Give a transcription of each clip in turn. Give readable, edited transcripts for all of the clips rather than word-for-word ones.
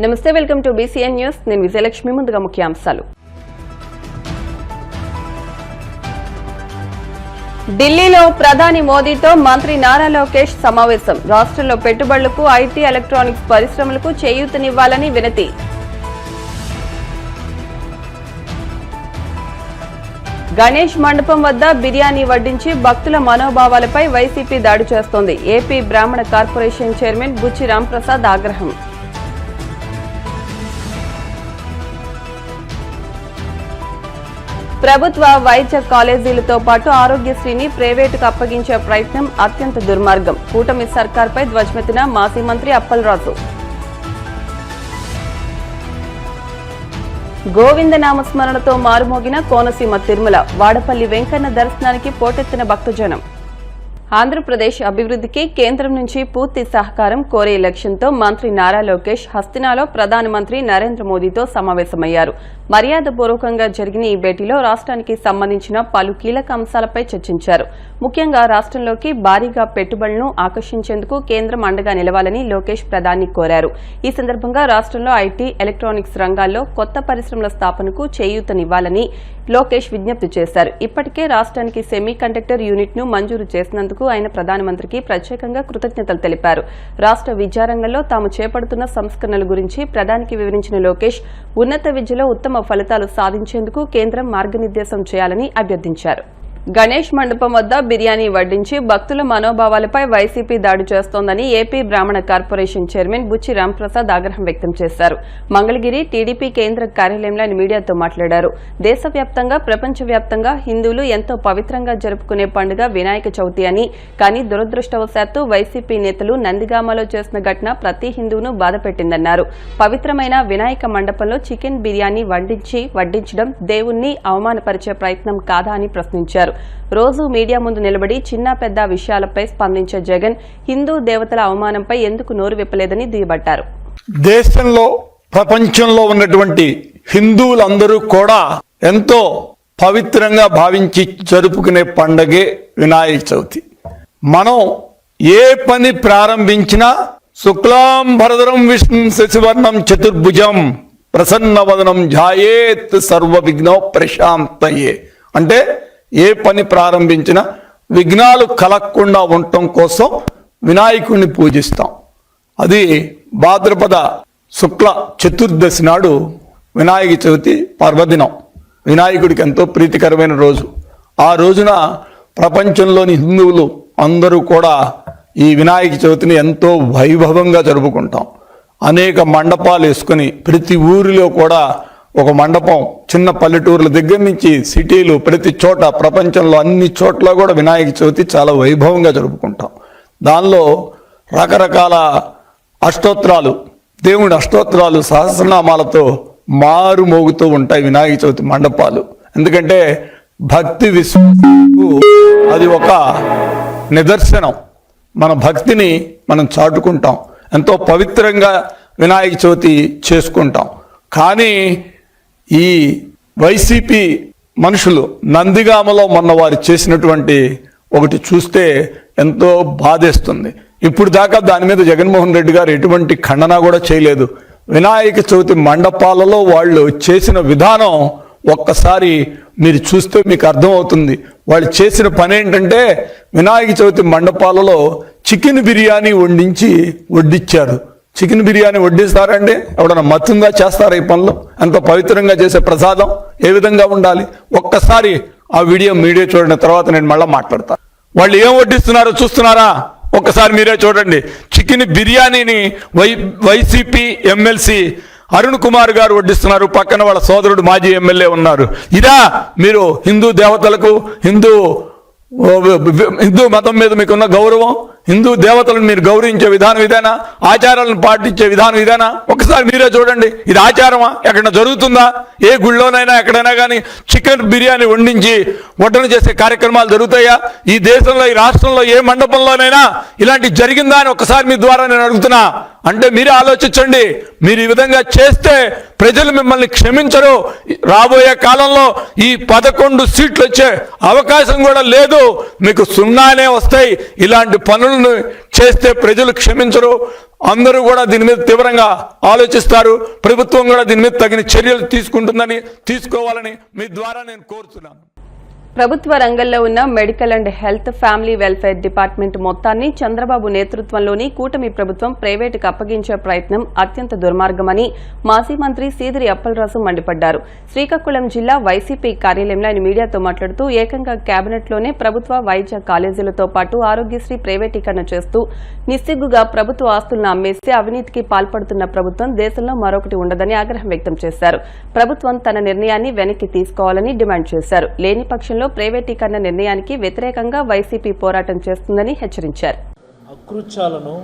నమస్తే, welcome to BCN news. నేను విజయలక్ష్మి. ముందుగా ముఖ్యాంశాలు. ఢిల్లీలో ప్రధాని మోదీతో మంత్రి నారా లోకేష్ సమావేశం. రాష్ట్రంలో పెట్టుబడులకు, ఐటీ, ఎలక్ట్రానిక్స్ పరిశ్రమలకు చేయూతనివ్వాలని వినతి. గణేష్ మండపం వద్ద బిర్యానీ వడ్డించి భక్తుల మనోభావాలపై వైసీపీ దాడి చేస్తోంది. ఏపీ బ్రాహ్మణ కార్పొరేషన్ చైర్మన్ బుచ్చి రాంప్రసాద్ ఆగ్రహం. ప్రభుత్వ వైద్య కాలేజీలతో పాటు ఆరోగ్యశ్రీని ప్రైవేటుకు అప్పగించే ప్రయత్నం అత్యంత దుర్మార్గం. కూటమి సర్కార్పై ధ్వజమెత్తిన మాజీ మంత్రి అప్పలరాజు. గోవింద నామస్మరణతో మారుమోగిన కోనసీమ తిరుమల. వాడపల్లి వెంకన్న దర్శనానికి పోటెత్తిన భక్తజనం. ఆంధ్రప్రదేశ్ అభివృద్ధికి కేంద్రం నుంచి పూర్తి సహకారం కోరే లక్ష్యంతో మంత్రి నారా లోకేష్ హస్తినాలో ప్రధానమంత్రి నరేంద్ర మోదీతో సమావేశమయ్యారు. మర్యాదపూర్వకంగా జరిగిన ఈ భేటీలో రాష్ట్రానికి సంబంధించిన పలు కీలక అంశాలపై చర్చించారు. ముఖ్యంగా రాష్ట్రంలోకి భారీగా పెట్టుబడులను ఆకర్షించేందుకు కేంద్రం అండగా నిలవాలని లోకేష్ ప్రధాని కోరారు. ఈ సందర్భంగా రాష్ట్రంలో ఐటీ, ఎలక్ట్రానిక్స్ రంగాల్లో కొత్త పరిశ్రమల స్థాపనకు చేయూతనివ్వాలని లోకేష్ విజ్ఞప్తి చేశారు. ఇప్పటికే రాష్ట్రానికి సెమీ కండక్టర్ యూనిట్ ను మంజూరు చేసినందుకు ఆయన ప్రధానమంత్రికి ప్రత్యేకంగా కృతజ్ఞతలు తెలిపారు. రాష్ట్ర విద్యారంగంలో తాము చేపడుతున్న సంస్కరణల గురించి ప్రధానికి వివరించిన లోకేష్ ఉన్నత విద్యలో ఉత్తమ ఫలితాలు సాధించేందుకు కేంద్రం మార్గనిర్దేశం చేయాలని అభ్యర్థించారు. గణేష్ మండపం వద్ద బిర్యానీ వడ్డించి భక్తుల మనోభావాలపై వైసీపీ దాడి చేస్తోందని ఏపీ బ్రాహ్మణ కార్పొరేషన్ చైర్మన్ బుచ్చి రాంప్రసాద్ ఆగ్రహం వ్యక్తం చేశారు. మంగళగిరి టీడీపీ కేంద్ర కార్యాలయంలో ఆయన మీడియాతో మాట్లాడారు. దేశవ్యాప్తంగా, ప్రపంచవ్యాప్తంగా హిందువులు ఎంతో పవిత్రంగా జరుపుకునే పండుగ వినాయక చవితి అని, కానీ దురదృష్టవశాత్తు వైసీపీ నేతలు నందిగామలో చేసిన ఘటన ప్రతి హిందువును బాధపెట్టిందన్నారు. పవిత్రమైన వినాయక మండపంలో చికెన్ బిర్యానీ వడ్డించడం దేవుణ్ణి అవమానపరిచే ప్రయత్నం కాదా అని ప్రశ్నించారు. రోజు మీడియా ముందు నిలబడి చిన్న పెద్ద విషయాలపై స్పందించే జగన్ హిందూ దేవతల అవమానంపై ఎందుకు నోరు విప్పలేదని దుయ్యబట్టారు. దేశంలో, ప్రపంచంలో ఉన్నటువంటి హిందువులందరూ కూడా ఎంతో పవిత్రంగా భావించి జరుపుకునే పండగే వినాయక చవితి. మనం ఏ పని ప్రారంభించినా శుక్లాం భరధరం విష్ణుం శశివర్ణం చతుర్భుజం ప్రసన్నవదనం ధ్యాయేత్ సర్వ విఘ్నో ప్రశాంతయే అంటే ఏ పని ప్రారంభించినా విఘ్నాలు కలగకుండా ఉండటం కోసం వినాయకుడిని పూజిస్తాం. అది భాద్రపద శుక్ల చతుర్దశి నాడు వినాయక చవితి పర్వదినం. వినాయకుడికి ఎంతో ప్రీతికరమైన రోజు. ఆ రోజున ప్రపంచంలోని హిందువులు అందరూ కూడా ఈ వినాయక చవితిని ఎంతో వైభవంగా జరుపుకుంటాం. అనేక మండపాలు వేసుకుని ప్రతి ఊరిలో కూడా ఒక మండపం, చిన్న పల్లెటూర్ల దగ్గర నుంచి సిటీలు, ప్రతి చోట, ప్రపంచంలో అన్ని చోట్ల కూడా వినాయక చవితి చాలా వైభవంగా జరుపుకుంటాం. దానిలో రకరకాల అష్టోత్తరాలు, దేవుడి అష్టోత్తరాలు, సహస్రనామాలతో మారుమోగుతూ ఉంటాయి వినాయక చవితి మండపాలు. ఎందుకంటే భక్తి విశ్వాసాలకు అది ఒక నిదర్శనం. మన భక్తిని మనం చాటుకుంటాం, ఎంతో పవిత్రంగా వినాయక చవితి చేసుకుంటాం. కానీ ఈ వైసీపీ మనుషులు నందిగామలో మొన్న వారు చేసినటువంటి ఒకటి చూస్తే ఎంతో బాధేస్తుంది. ఇప్పుడు దాకా దాని మీద జగన్మోహన్ రెడ్డి గారు ఎటువంటి ఖండన కూడా చేయలేదు. వినాయక చవితి మండపాలలో వాళ్ళు చేసిన విధానం ఒక్కసారి మీరు చూస్తే మీకు అర్థమవుతుంది. వాళ్ళు చేసిన పని ఏంటంటే వినాయక చవితి మండపాలలో చికెన్ బిర్యానీ వడ్డించారు. చికెన్ బిర్యానీ వడ్డిస్తారండి? ఎవడన్నా మత్తుందా? చేస్తారా ఈ పనులు? ఎంతో పవిత్రంగా చేసే ప్రసాదం ఏ విధంగా ఉండాలి? ఒక్కసారి ఆ మీడియా చూడిన తర్వాత నేను మళ్ళీ మాట్లాడతాను. వాళ్ళు ఏం వడ్డిస్తున్నారో చూస్తున్నారా? ఒక్కసారి మీరే చూడండి. చికెన్ బిర్యానీని వైసీపీ ఎమ్మెల్సీ అరుణ్ కుమార్ గారు వడ్డిస్తున్నారు. పక్కన వాళ్ళ సోదరుడు మాజీ ఎమ్మెల్యే ఉన్నారు. ఇదా మీరు హిందూ దేవతలకు, హిందూ మతం మీద మీకున్న గౌరవం? హిందూ దేవతలను మీరు గౌరవించే విధానం ఇదేనా? ఆచారాలను పాటించే విధానం ఇదేనా? ఒకసారి మీరే చూడండి. ఇది ఆచారమా? ఎక్కడైనా జరుగుతుందా? ఏ గుళ్ళోనైనా ఎక్కడైనా కానీ చికెన్ బిర్యానీ వడ్డన చేసే కార్యక్రమాలు జరుగుతాయా? ఈ దేశంలో, ఈ రాష్ట్రంలో ఏ మండపంలోనైనా ఇలాంటి జరిగిందా అని ఒకసారి మీ ద్వారా నేను అడుగుతున్నా. అంటే మీరే ఆలోచించండి. మీరు ఈ విధంగా చేస్తే ప్రజలు మిమ్మల్ని క్షమించరు. రాబోయే కాలంలో ఈ 11 సీట్లు వచ్చే అవకాశం కూడా లేదు. మీకు 0నే వస్తాయి. ఇలాంటి పనులు పనులను చేస్తే ప్రజలు క్షమించరు. అందరూ కూడా దీని మీద తీవ్రంగా ఆలోచిస్తారు. ప్రభుత్వం కూడా దీని మీద తగిన చర్యలు తీసుకోవాలని మీ ద్వారా నేను కోరుతున్నాను. ప్రభుత్వ రంగంలో ఉన్న medical and health family welfare department మొత్తాన్ని చంద్రబాబు నేతృత్వంలోని కూటమి ప్రభుత్వం ప్రైవేటుకు అప్పగించే ప్రయత్నం అత్యంత దుర్మార్గమని మాజీ మంత్రి సీదిరి అప్పలరాజు మండిపడ్డారు. శ్రీకాకుళం జిల్లా వైసీపీ కార్యాలయంలో ఆయన మీడియాతో మాట్లాడుతూ ఏకంగా కేబినెట్లోనే ప్రభుత్వ వైద్య కాలేజీలతో పాటు ఆరోగ్యశ్రీ ప్రైవేటీకరణ చేస్తూ నిస్సిగ్గుగా ప్రభుత్వ ఆస్తులను అమ్మేసి అవినీతికి పాల్పడుతున్న ప్రభుత్వం దేశంలో మరొకటి ఉండదని ఆగ్రహం వ్యక్తం చేశారు. ప్రభుత్వం తన నిర్ణయాన్ని వెనక్కి తీసుకోవాలని డిమాండ్ చేశారు. లేని పక్షంలో ప్రైవేటీకరణ నిర్ణయానికి వ్యతిరేకంగా వైసీపీ పోరాటం చేస్తుందని హెచ్చరించారు. అకృత్యాలను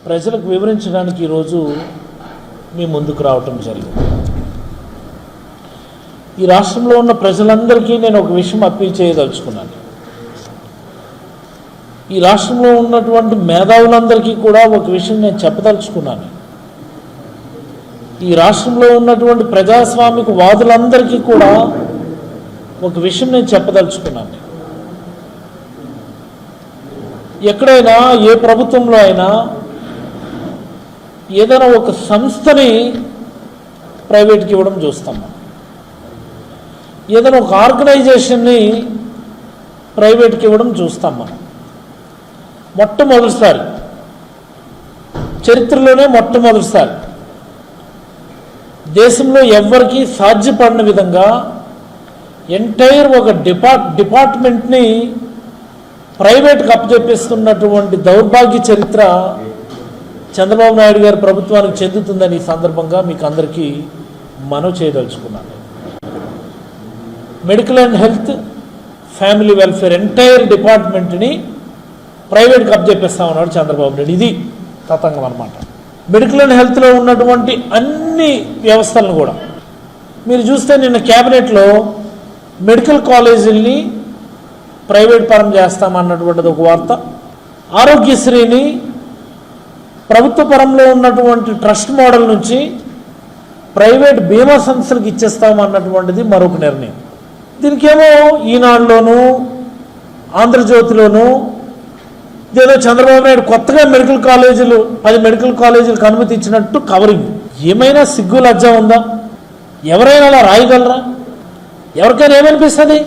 ప్రజలకు వివరించడానికి ఈరోజు మీ ముందుకు రావటం జరిగింది. ఈ రాష్ట్రంలో ఉన్న ప్రజలందరికీ నేను ఒక విషయం అప్పీల్ చేయదలుచుకున్నాను. ఈ రాష్ట్రంలో ఉన్నటువంటి మేధావులందరికీ కూడా ఒక విషయం నేను చెప్పదలుచుకున్నాను. ఈ రాష్ట్రంలో ఉన్నటువంటి ప్రజాస్వామిక వాదులందరికీ కూడా ఒక విషయం నేను చెప్పదలుచుకున్నాను. ఎక్కడైనా ఏ ప్రభుత్వంలో అయినా ఏదైనా ఒక సంస్థని ప్రైవేట్కి ఇవ్వడం చూస్తాం. ఏదైనా ఒక ఆర్గనైజేషన్ని ప్రైవేట్కి ఇవ్వడం చూస్తాం. మనం మొట్టమొదటిసారి చరిత్రలోనే మొట్టమొదటిసారి దేశంలో ఎవ్వరికీ సాధ్యపడిన విధంగా ఎంటైర్ ఒక డిపార్ట్మెంట్ని ప్రైవేట్కి అప్పచెప్పేస్తున్నటువంటి దౌర్భాగ్య చరిత్ర చంద్రబాబు నాయుడు గారి ప్రభుత్వానికి చెందుతుందని ఈ సందర్భంగా మీకు అందరికీ మనవి చేయదలుచుకున్నాను. Medical and health family welfare entire డిపార్ట్మెంట్ని ప్రైవేట్కి అప్పచెప్పేస్తామన్నాడు చంద్రబాబు నాయుడు. ఇది తతంగం అన్నమాట. మెడికల్ అండ్ హెల్త్లో ఉన్నటువంటి అన్ని వ్యవస్థలను కూడా మీరు చూస్తే నిన్న క్యాబినెట్లో మెడికల్ కాలేజీల్ని ప్రైవేట్ పరం చేస్తామన్నటువంటిది ఒక వార్త. ఆరోగ్యశ్రీని ప్రభుత్వ పరంలో ఉన్నటువంటి ట్రస్ట్ మోడల్ నుంచి ప్రైవేట్ బీమా సంస్థలకు ఇచ్చేస్తామన్నటువంటిది మరొక నిర్ణయం. దీనికేమో ఈనాడులోనూ ఆంధ్రజ్యోతిలోనూ ఏదో చంద్రబాబు నాయుడు కొత్తగా మెడికల్ కాలేజీలు 10 మెడికల్ కాలేజీలకు అనుమతి ఇచ్చినట్టు కవరింగ్. ఏమైనా సిగ్గు లజ్జ ఉందా? ఎవరైనా అలా రాయగలరా? ఎవరికైనా ఏమనిపిస్తుంది?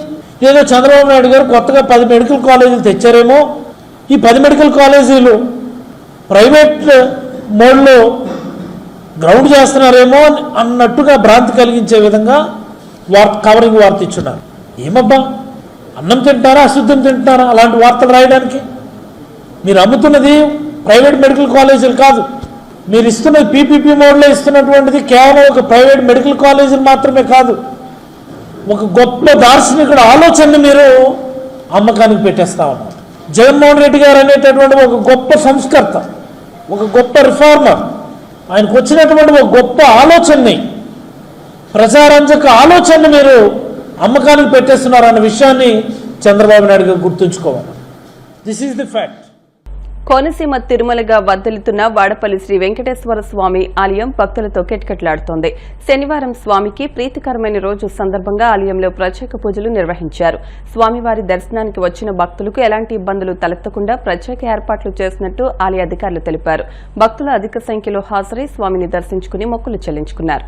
ఏదో చంద్రబాబు నాయుడు గారు కొత్తగా 10 మెడికల్ కాలేజీలు తెచ్చారేమో, ఈ 10 మెడికల్ కాలేజీలు ప్రైవేట్ మోడ్లో గ్రౌండ్ చేస్తున్నారేమో అన్నట్టుగా భ్రాంతి కలిగించే విధంగా కవరింగ్ వార్త ఇచ్చున్నారు. ఏమబ్బా, అన్నం తింటారా అశుద్ధం తింటారా అలాంటి వార్తలు రాయడానికి? మీరు అమ్ముతున్నది ప్రైవేట్ మెడికల్ కాలేజీలు కాదు. మీరు ఇస్తున్నది పీపీపీ మోడ్లో ఇస్తున్నటువంటిది కేవలం ఒక ప్రైవేట్ మెడికల్ కాలేజీలు మాత్రమే కాదు, ఒక గొప్ప దార్శనికుడు ఆలోచనని మీరు అమ్మకానికి పెట్టేస్తా ఉన్నారు. జగన్మోహన్ రెడ్డి గారు అనేటటువంటి ఒక గొప్ప సంస్కర్త, ఒక గొప్ప రిఫార్మర్, ఆయనకు వచ్చినటువంటి ఒక గొప్ప ఆలోచనని, ప్రజారంజక ఆలోచనని మీరు అమ్మకానికి పెట్టేస్తున్నారు అన్న విషయాన్ని చంద్రబాబు నాయుడు గారు గుర్తుంచుకోవాలి. This is the fact. Konaseema తిరుమలగా వర్ధిల్లుతున్న వాడపల్లి శ్రీ వెంకటేశ్వర స్వామి ఆలయం భక్తులతో కిటకిటలాడుతోంది. శనివారం స్వామికి ప్రీతికరమైన రోజు సందర్భంగా ఆలయంలో ప్రత్యేక పూజలు నిర్వహించారు. స్వామివారి దర్శనానికి వచ్చిన భక్తులకు ఎలాంటి ఇబ్బందులు తలెత్తకుండా ప్రత్యేక ఏర్పాట్లు చేసినట్టు ఆలయ అధికారులు తెలిపారు. భక్తులు అధిక సంఖ్యలో హాజరై స్వామిని దర్శించుకుని మొక్కులు చెల్లించుకున్నారు.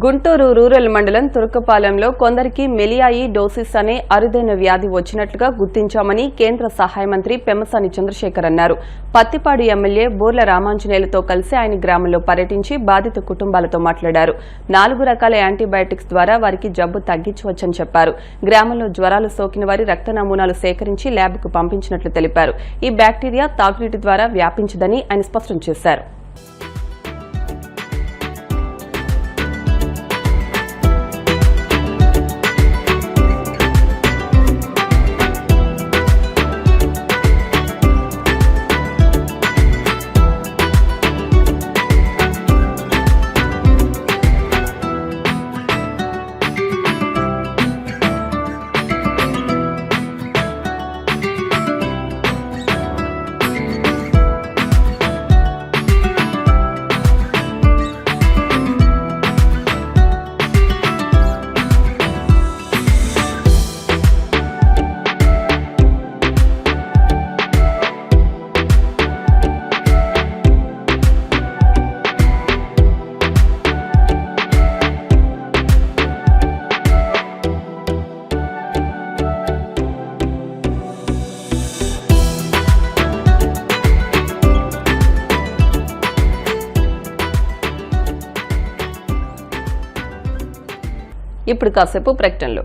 గుంటూరు రూరల్ మండలం తురకపాలెంలో కొందరికి మెలియాయి డోసిస్ అనే అరుదైన వ్యాధి వచ్చినట్లుగా గుర్తించామని కేంద్ర సహాయ మంత్రి పెమ్మసాని చంద్రశేఖర్ అన్నారు. పత్తిపాడు ఎమ్మెల్యే బూర్ల రామాంజనేయులతో కలిసి ఆయన గ్రామంలో పర్యటించి బాధిత కుటుంబాలతో మాట్లాడారు. 4 రకాల యాంటీబయాటిక్స్ ద్వారా వారికి జబ్బు తగ్గించవచ్చని చెప్పారు. గ్రామంలో జ్వరాలు సోకిన వారి రక్త నమూనాలు సేకరించి ల్యాబ్కు పంపించినట్లు తెలిపారు. ఈ బ్యాక్టీరియా తాగునీటి ద్వారా వ్యాపించదని ఆయన స్పష్టం చేశారు. ఇప్పుడు కాసేపు ప్రకటనలు.